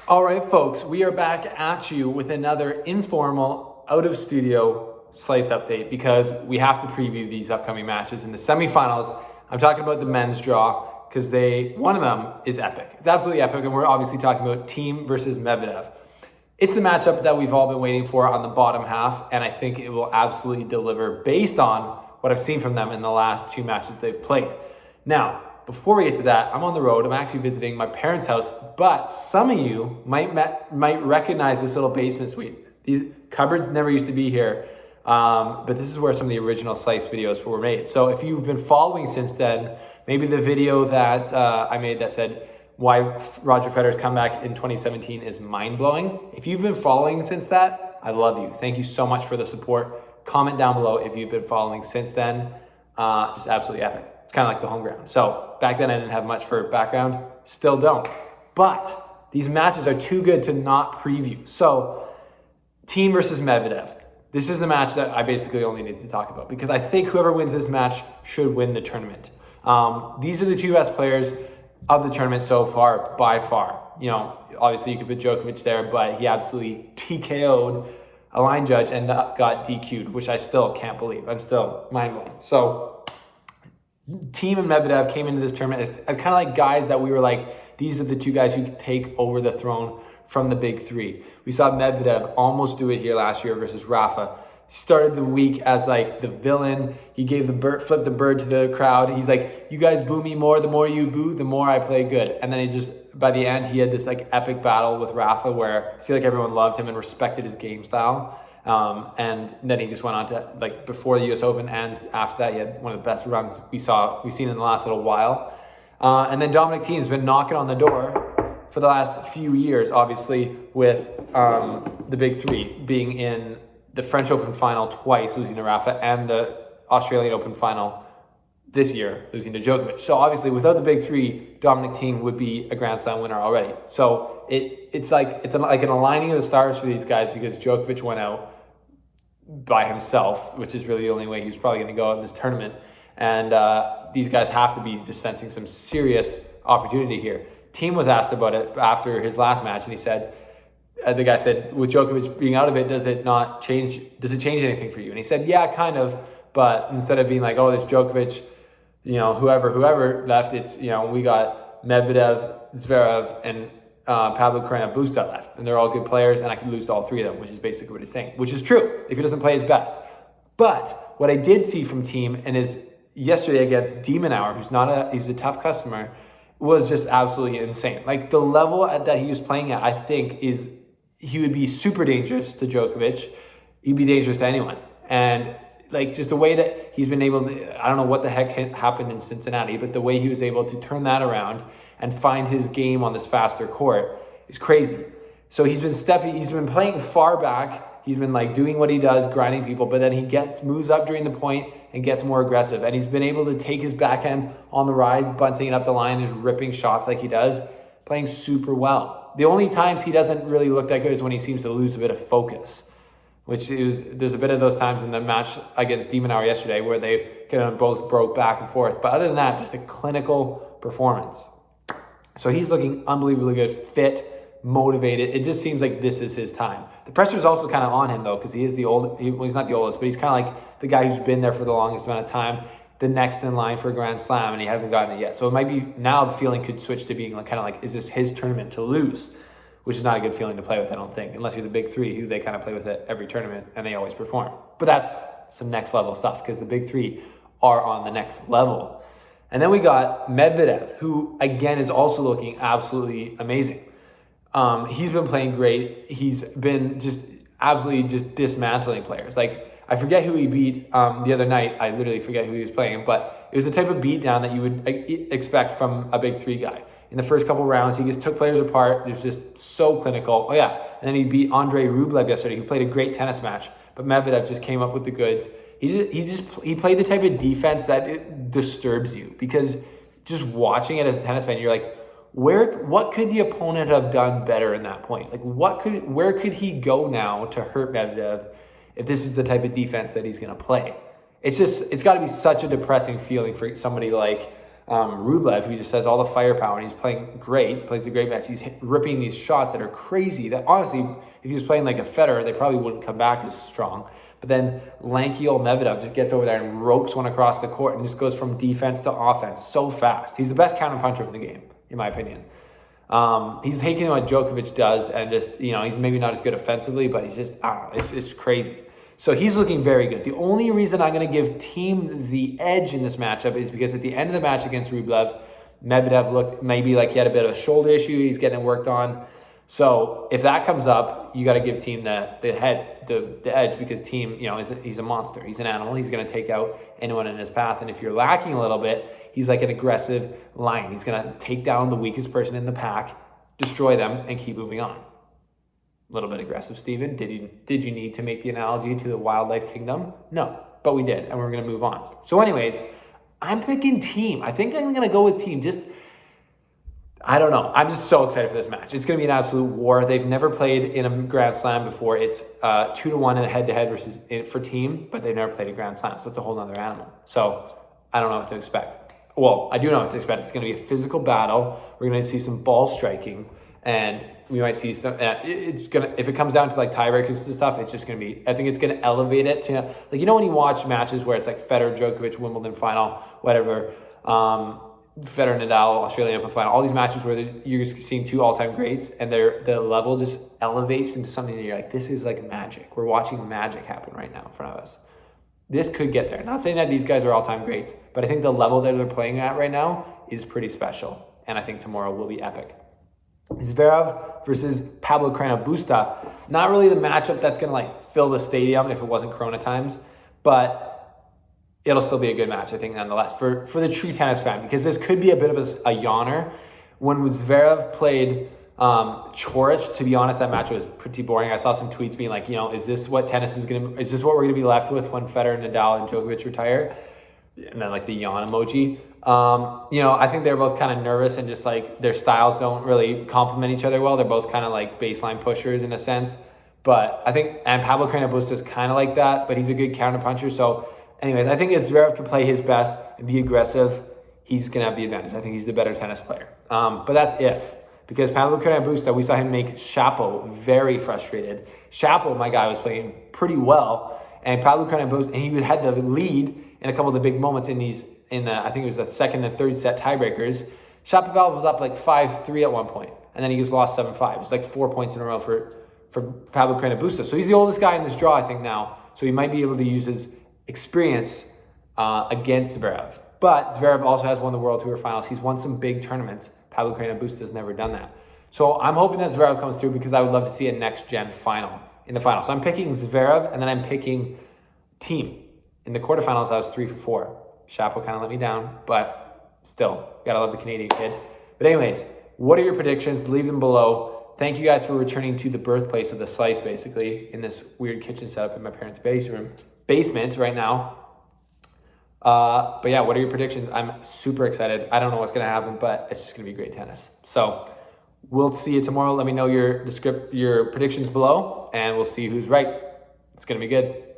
All right, folks, we are back at you with another informal, out of studio slice update because we have to preview these upcoming matches in the semifinals. I'm talking about the men's draw because one of them is epic. It's absolutely epic, and we're obviously talking about Thiem versus Medvedev. It's the matchup that we've all been waiting for on the bottom half, and I think it will absolutely deliver based on what I've seen from them in the last two matches they've played. Now, before we get to that, I'm on the road. I'm actually visiting my parents' house, but some of you might recognize this little basement suite. These cupboards never used to be here, but this is where some of the original Slice videos were made. So if you've been following since then, maybe the video that I made that said why Roger Federer's comeback in 2017 is mind-blowing. If you've been following since that, I love you. Thank you so much for the support. Comment down below if you've been following since then. Just absolutely epic. It's kind of like the home ground. So back then I didn't have much for background, still don't. But these matches are too good to not preview. So Thiem versus Medvedev. This is the match that I basically only need to talk about because I think whoever wins this match should win the tournament. These are the two best players of the tournament so far, by far. You know, obviously you could put Djokovic there, but he absolutely TKO'd a line judge and got DQ'd, which I still can't believe. I'm still mind-blown. So Thiem and Medvedev came into this tournament as kind of like guys that we were like, these are the two guys who could take over the throne from the big three. We saw Medvedev almost do it here last year versus Rafa. Started the week as like the villain. He gave flipped the bird to the crowd. He's like, you guys boo me more. The more you boo, the more I play good. And then by the end, he had this like epic battle with Rafa where I feel like everyone loved him and respected his game style. And then he just went on to, like, before the US Open and after that, he had one of the best runs we've seen in the last little while. And then Dominic Thiem has been knocking on the door for the last few years, obviously, with the big three being in the French Open final twice, losing to Rafa, and the Australian Open final this year, losing to Djokovic. So obviously, without the big three, Dominic Thiem would be a Grand Slam winner already. So it's like an aligning of the stars for these guys because Djokovic went out by himself, which is really the only way he was probably going to go out in this tournament. And these guys have to be just sensing some serious opportunity here. Thiem was asked about it after his last match, and he said, the guy said, with Djokovic being out of it, does it change anything for you? And he said, yeah, kind of. But instead of being like, oh, there's Djokovic, whoever left, it's, we got Medvedev, Zverev, and Pablo Carreno Busta left. And they're all good players, and I could lose to all three of them, which is basically what he's saying, which is true if he doesn't play his best. But what I did see from Thiem and his yesterday against Demon Hour, he's a tough customer, was just absolutely insane. Like the level that he was playing at, I think he would be super dangerous to Djokovic. He'd be dangerous to anyone. And like just the way that he's been able to, I don't know what the heck happened in Cincinnati, but the way he was able to turn that around and find his game on this faster court is crazy. So he's been playing far back. He's been like doing what he does, grinding people, but then he moves up during the point and gets more aggressive. And he's been able to take his backhand on the rise, bunting it up the line, and ripping shots like he does, playing super well. The only times he doesn't really look that good is when he seems to lose a bit of focus, there's a bit of those times in the match against Demon Hour yesterday where they kind of both broke back and forth. But other than that, just a clinical performance. So he's looking unbelievably good, fit, motivated. It just seems like this is his time. The pressure is also kind of on him, though, because he is he's not the oldest, but he's kind of like the guy who's been there for the longest amount of time, the next in line for a Grand Slam, and he hasn't gotten it yet. So it might be now the feeling could switch to being like kind of like, is this his tournament to lose? Which is not a good feeling to play with, I don't think, unless you're the big three who they kind of play with at every tournament and they always perform. But that's some next level stuff because the big three are on the next level. And then we got Medvedev, who again is also looking absolutely amazing. He's been playing great. He's been just absolutely just dismantling players. Like I forget who he beat the other night. I literally forget who he was playing, but it was the type of beatdown that you would expect from a big three guy. In the first couple rounds, he just took players apart. He was just so clinical. Oh yeah, and then he beat Andrei Rublev yesterday, who played a great tennis match. But Medvedev just came up with the goods. He played the type of defense that it disturbs you because just watching it as a tennis fan, you're like, what could the opponent have done better in that point? Like where could he go now to hurt Medvedev if this is the type of defense that he's going to play? It's got to be such a depressing feeling for somebody like Rublev, who just has all the firepower, and he's playing great, plays a great match. He's ripping these shots that are crazy, that honestly, if he was playing like a Federer, they probably wouldn't come back as strong. But then lanky old Medvedev just gets over there and ropes one across the court and just goes from defense to offense so fast. He's the best counterpuncher in the game, in my opinion. He's taking what Djokovic does, and just, he's maybe not as good offensively, but he's just, I don't know, it's crazy. So he's looking very good. The only reason I'm going to give Thiem the edge in this matchup is because at the end of the match against Rublev, Medvedev looked maybe like he had a bit of a shoulder issue. He's getting it worked on. So if that comes up, you got to give Thiem the edge, because Thiem, he's a monster. He's an animal. He's going to take out anyone in his path. And if you're lacking a little bit, he's like an aggressive lion. He's going to take down the weakest person in the pack, destroy them, and keep moving on. A little bit aggressive, Steven. Did you need to make the analogy to the wildlife kingdom? No, but we did, and we're going to move on. So anyways, I'm picking Thiem. I think I'm going to go with Thiem. I don't know. I'm just so excited for this match. It's going to be an absolute war. They've never played in a Grand Slam before. It's 2-1 in a head-to-head for Thiem, but they've never played a Grand Slam, so it's a whole other animal. So I don't know what to expect. Well, I do know what to expect. It's going to be a physical battle. We're going to see some ball striking, and we might see some. If it comes down to like tiebreakers and stuff, it's just going to be. I think it's going to elevate it to when you watch matches where it's like Federer, Djokovic, Wimbledon final, whatever. Federer, Nadal, Australian Open final. All these matches where you're seeing two all-time greats, and the level just elevates into something that you're like, this is like magic. We're watching magic happen right now in front of us. This could get there. Not saying that these guys are all-time greats, but I think the level that they're playing at right now is pretty special, and I think tomorrow will be epic. Zverev versus Pablo Carreno Busta. Not really the matchup that's going to fill the stadium if it wasn't Corona times, but it'll still be a good match, I think, nonetheless, for the true tennis fan, because this could be a bit of a yawner. When Zverev played Coric, to be honest, that match was pretty boring. I saw some tweets being like, is this what we're going to be left with when Federer, Nadal, and Djokovic retire? And then the yawn emoji. I think they're both kind of nervous, and just their styles don't really complement each other well. They're both kind of baseline pushers in a sense. But I think, and Pablo Carreno Busta is kind of like that, but he's a good counterpuncher. So anyways, I think if Zverev can play his best and be aggressive, he's going to have the advantage. I think he's the better tennis player. But that's if. Because Pablo Carreno Busta, we saw him make Shapo very frustrated. Shapo, my guy, was playing pretty well. And Pablo Carreno Busta, and he had the lead in a couple of the big moments I think it was the second and third set tiebreakers. Shapovalov was up 5-3 at one point, and then he just lost 7-5. It's 4 points in a row for Pablo Carreno Busta. So he's the oldest guy in this draw, I think, now. So he might be able to use his experience against Zverev. But Zverev also has won the World Tour Finals. He's won some big tournaments. Pablo Carreno Busta has never done that. So I'm hoping that Zverev comes through, because I would love to see a next-gen final in the final. So I'm picking Zverev, and then I'm picking Thiem. In the quarterfinals, I was 3-for-4. Shapo kind of let me down, but still, gotta love the Canadian kid. But anyways, what are your predictions? Leave them below. Thank you guys for returning to the birthplace of the slice, basically, in this weird kitchen setup in my parents' basement right now. But yeah, what are your predictions? I'm super excited. I don't know what's going to happen, but it's just going to be great tennis. So we'll see you tomorrow. Let me know your predictions below, and we'll see who's right. It's going to be good.